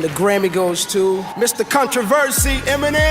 the Grammy goes to Mr. Controversy, Eminem.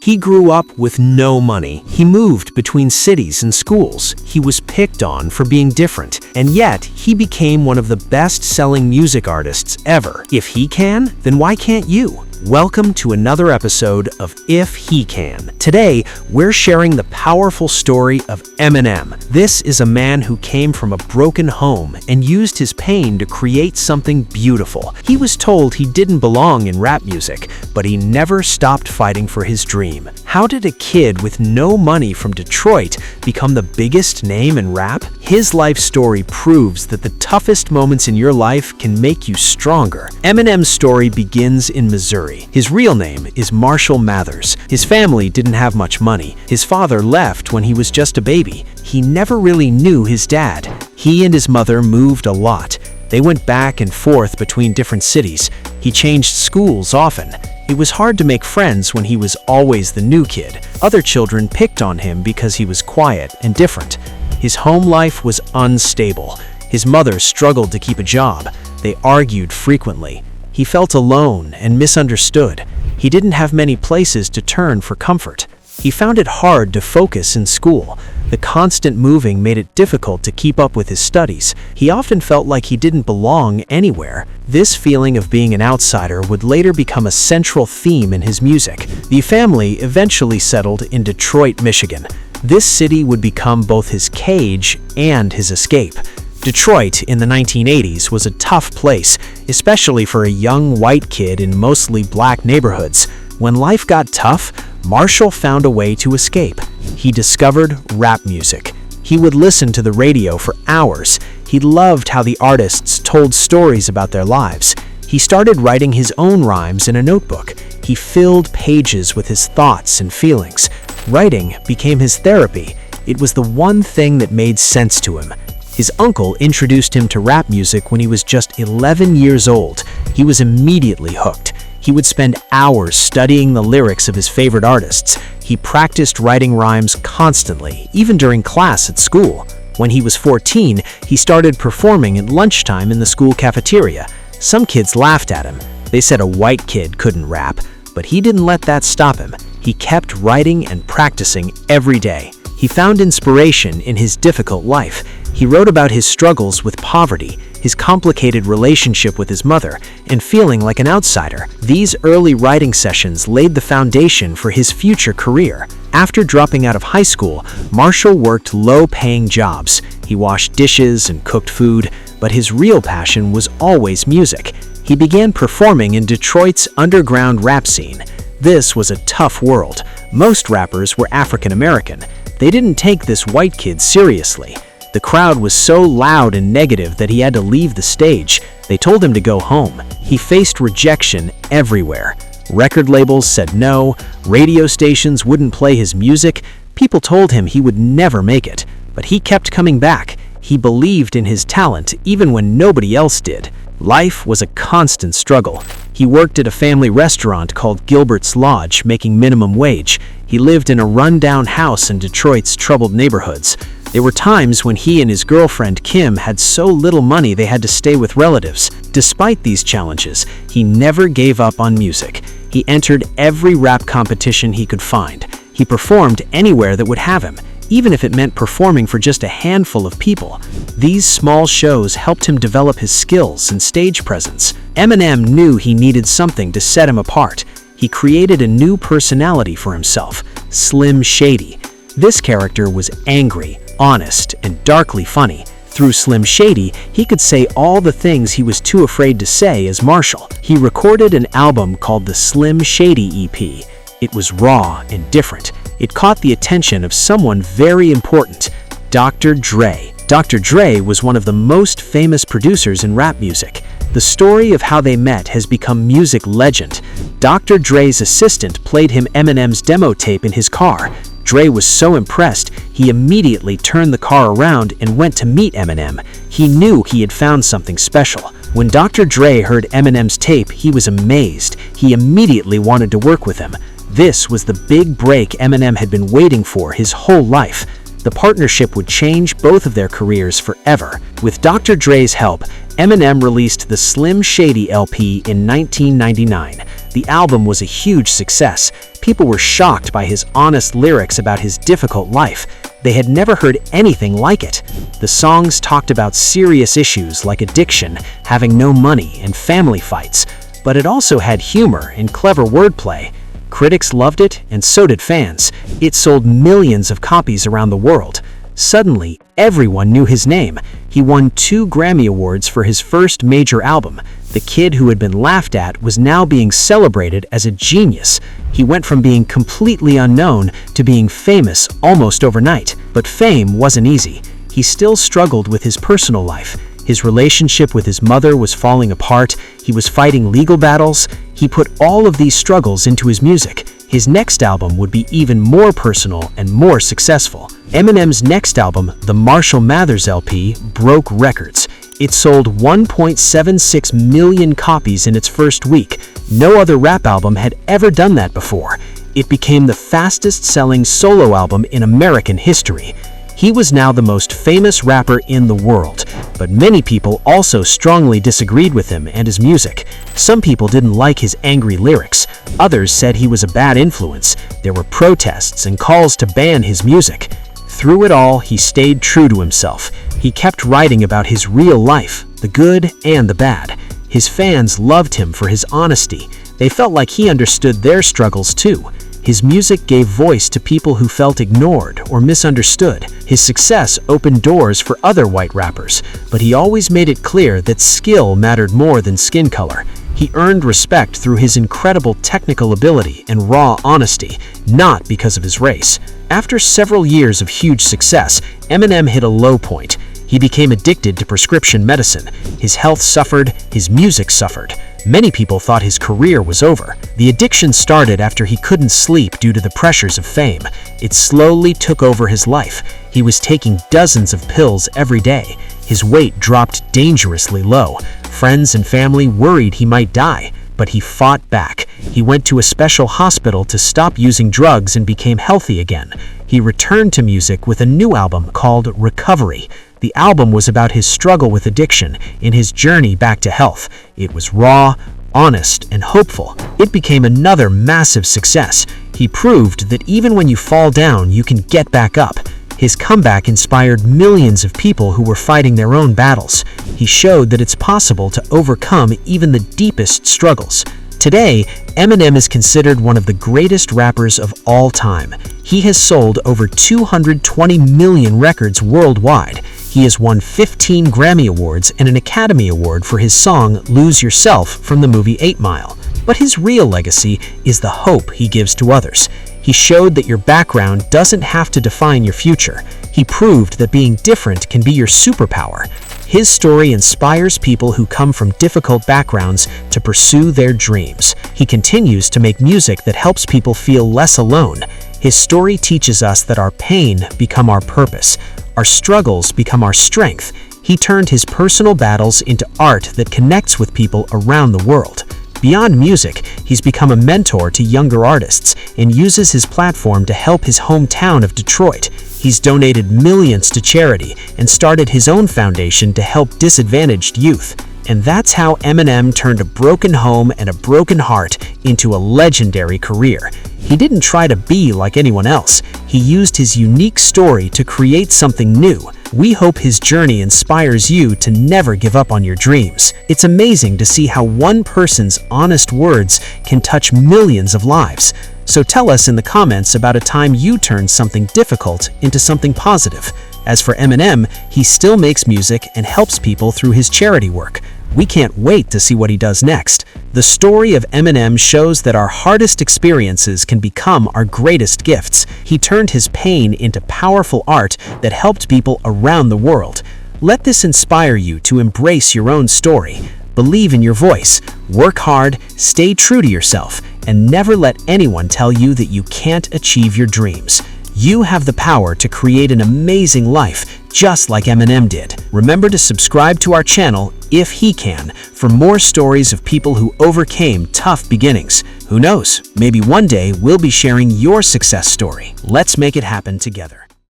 He grew up with no money. He moved between cities and schools. He was picked on for being different, and yet he became one of the best-selling music artists ever. If he can, then why can't you? Welcome to another episode of If He Can. Today, we're sharing the powerful story of Eminem. This is a man who came from a broken home and used his pain to create something beautiful. He was told he didn't belong in rap music, but he never stopped fighting for his dream. How did a kid with no money from Detroit become the biggest name in rap? His life story proves that the toughest moments in your life can make you stronger. Eminem's story begins in Missouri. His real name is Marshall Mathers. His family didn't have much money. His father left when he was just a baby. He never really knew his dad. He and his mother moved a lot. They went back and forth between different cities. He changed schools often. It was hard to make friends when he was always the new kid. Other children picked on him because he was quiet and different. His home life was unstable. His mother struggled to keep a job. They argued frequently. He felt alone and misunderstood. He didn't have many places to turn for comfort. He found it hard to focus in school. The constant moving made it difficult to keep up with his studies. He often felt like he didn't belong anywhere. This feeling of being an outsider would later become a central theme in his music. The family eventually settled in Detroit, Michigan. This city would become both his cage and his escape. Detroit in the 1980s was a tough place, especially for a young white kid in mostly black neighborhoods. When life got tough, Marshall found a way to escape. He discovered rap music. He would listen to the radio for hours. He loved how the artists told stories about their lives. He started writing his own rhymes in a notebook. He filled pages with his thoughts and feelings. Writing became his therapy. It was the one thing that made sense to him. His uncle introduced him to rap music when he was just 11 years old. He was immediately hooked. He would spend hours studying the lyrics of his favorite artists. He practiced writing rhymes constantly, even during class at school. When he was 14, he started performing at lunchtime in the school cafeteria. Some kids laughed at him. They said a white kid couldn't rap, but he didn't let that stop him. He kept writing and practicing every day. He found inspiration in his difficult life. He wrote about his struggles with poverty, his complicated relationship with his mother, and feeling like an outsider. These early writing sessions laid the foundation for his future career. After dropping out of high school, Marshall worked low-paying jobs. He washed dishes and cooked food, but his real passion was always music. He began performing in Detroit's underground rap scene. This was a tough world. Most rappers were African American. They didn't take this white kid seriously. The crowd was so loud and negative that he had to leave the stage. They told him to go home. He faced rejection everywhere. Record labels said no, radio stations wouldn't play his music. People told him he would never make it, but he kept coming back. He believed in his talent even when nobody else did. Life was a constant struggle. He worked at a family restaurant called Gilbert's Lodge, making minimum wage. He lived in a run-down house in Detroit's troubled neighborhoods. There were times when he and his girlfriend Kim had so little money they had to stay with relatives. Despite these challenges, he never gave up on music. He entered every rap competition he could find. He performed anywhere that would have him, even if it meant performing for just a handful of people. These small shows helped him develop his skills and stage presence. Eminem knew he needed something to set him apart. He created a new personality for himself, Slim Shady. This character was angry, honest, and darkly funny. Through Slim Shady, he could say all the things he was too afraid to say as Marshall. He recorded an album called the Slim Shady EP. It was raw and different. It caught the attention of someone very important, Dr. Dre. Dr. Dre was one of the most famous producers in rap music. The story of how they met has become music legend. Dr. Dre's assistant played him Eminem's demo tape in his car. Dre was so impressed, he immediately turned the car around and went to meet Eminem. He knew he had found something special. When Dr. Dre heard Eminem's tape, he was amazed. He immediately wanted to work with him. This was the big break Eminem had been waiting for his whole life. The partnership would change both of their careers forever. With Dr. Dre's help, Eminem released the Slim Shady LP in 1999. The album was a huge success. People were shocked by his honest lyrics about his difficult life. They had never heard anything like it. The songs talked about serious issues like addiction, having no money, and family fights, but it also had humor and clever wordplay. Critics loved it, and so did fans. It sold millions of copies around the world. Suddenly, everyone knew his name. He won 2 Grammy Awards for his first major album. The kid who had been laughed at was now being celebrated as a genius. He went from being completely unknown to being famous almost overnight. But fame wasn't easy. He still struggled with his personal life. His relationship with his mother was falling apart. He was fighting legal battles. He put all of these struggles into his music. His next album would be even more personal and more successful. Eminem's next album, the Marshall Mathers LP, broke records. It sold 1.76 million copies in its first week. No other rap album had ever done that before. It became the fastest-selling solo album in American history. He was now the most famous rapper in the world, but many people also strongly disagreed with him and his music. Some people didn't like his angry lyrics. Others said he was a bad influence. There were protests and calls to ban his music. Through it all, he stayed true to himself. He kept writing about his real life, the good and the bad. His fans loved him for his honesty. They felt like he understood their struggles too. His music gave voice to people who felt ignored or misunderstood. His success opened doors for other white rappers, but he always made it clear that skill mattered more than skin color. He earned respect through his incredible technical ability and raw honesty, not because of his race. After several years of huge success, Eminem hit a low point. He became addicted to prescription medicine. His health suffered, his music suffered. Many people thought his career was over. The addiction started after he couldn't sleep due to the pressures of fame. It slowly took over his life. He was taking dozens of pills every day. His weight dropped dangerously low. Friends and family worried he might die, but he fought back. He went to a special hospital to stop using drugs and became healthy again. He returned to music with a new album called Recovery. The album was about his struggle with addiction and his journey back to health. It was raw, honest, and hopeful. It became another massive success. He proved that even when you fall down, you can get back up. His comeback inspired millions of people who were fighting their own battles. He showed that it's possible to overcome even the deepest struggles. Today, Eminem is considered one of the greatest rappers of all time. He has sold over 220 million records worldwide. He has won 15 Grammy Awards and an Academy Award for his song Lose Yourself from the movie 8 Mile. But his real legacy is the hope he gives to others. He showed that your background doesn't have to define your future. He proved that being different can be your superpower. His story inspires people who come from difficult backgrounds to pursue their dreams. He continues to make music that helps people feel less alone. His story teaches us that our pain become our purpose. Our struggles become our strength. He turned his personal battles into art that connects with people around the world. Beyond music, he's become a mentor to younger artists and uses his platform to help his hometown of Detroit. He's donated millions to charity and started his own foundation to help disadvantaged youth. And that's how Eminem turned a broken home and a broken heart into a legendary career. He didn't try to be like anyone else. He used his unique story to create something new. We hope his journey inspires you to never give up on your dreams. It's amazing to see how one person's honest words can touch millions of lives. So tell us in the comments about a time you turned something difficult into something positive. As for Eminem, he still makes music and helps people through his charity work. We can't wait to see what he does next. The story of Eminem shows that our hardest experiences can become our greatest gifts. He turned his pain into powerful art that helped people around the world. Let this inspire you to embrace your own story. Believe in your voice, work hard, stay true to yourself, and never let anyone tell you that you can't achieve your dreams. You have the power to create an amazing life, just like Eminem did. Remember to subscribe to our channel, if he can, for more stories of people who overcame tough beginnings. Who knows, maybe one day we'll be sharing your success story. Let's make it happen together.